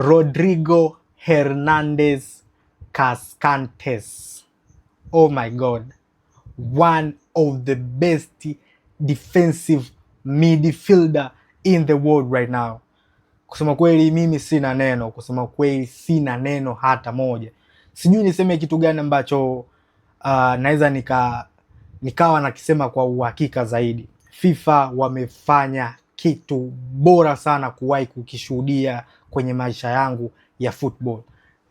Rodrigo Hernandez Cascantes. Oh my God. One of the best defensive midfielder in the world right now. Kusema kweli mimi sina neno, kusema kweli sina neno hata moja. Sijui niseme kitu gani ambacho naweza nikawa nakisema kwa uhakika zaidi. FIFA wamefanya kitu bora sana kuwahi kukishuhudia kwenye maisha yangu ya football.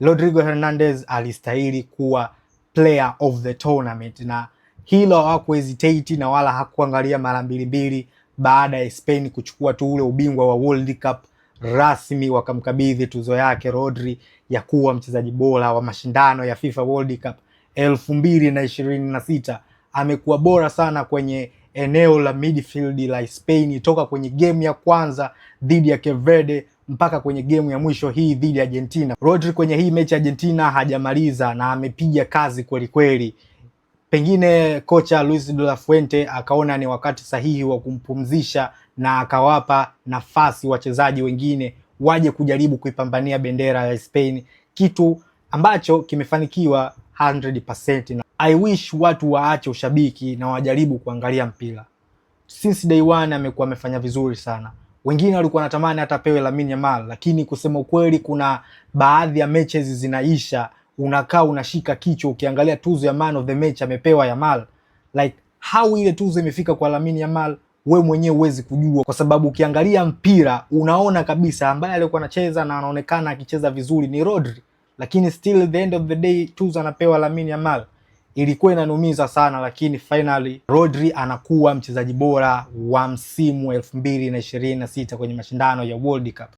Rodrigo Hernandez alistahili kuwa player of the tournament, na hilo haku hesitate na wala hakuangalia mara mbili baada ya Spain kuchukua tu ule ubingwa wa World Cup rasmi, wakamkabidhi tuzo yake Rodri ya kuwa mchezaji bora wa mashindano ya FIFA World Cup 2026. Amekuwa bora sana kwenye eneo la midfield la Spain toka kwenye game ya kwanza dhidi ya Cape Verde mpaka kwenye game ya mwisho hii dhidi ya Argentina. Rodri kwenye hii mechi ya Argentina hajamaliza na amepiga kazi kweli kweli. Pengine kocha Luis de la Fuente akaona ni wakati sahihi wa kumpumzisha na akawapa nafasi wachezaji wengine waje kujaribu kuipambania bendera ya Spain, kitu ambacho kimefanikiwa 100%. Na I wish watu waache ushabiki na wajaribu kuangalia mpira. Since day one amekuwa amefanya vizuri sana. Wengine walikuwa wanatamani hata pewe Lamine Yamal, lakini kusema ukweli kuna baadhi ya matches zinaisha unakaa unashika kichwa ukiangalia tuzo ya man of the match amepewa Yamal. Like how ile tuzo imefika kwa Lamine Yamal wewe mwenyewe huwezi kujua, kwa sababu ukiangalia mpira unaona kabisa ambaye alikuwa anacheza na anaonekana akicheza vizuri ni Rodri, lakini still at the end of the day tuzo anapewa Lamine Yamal. Ilikuwa inanumiza sana, lakini finally Rodri anakuwa mchezaji bora wa msimu 2026 kwenye mashindano ya World Cup.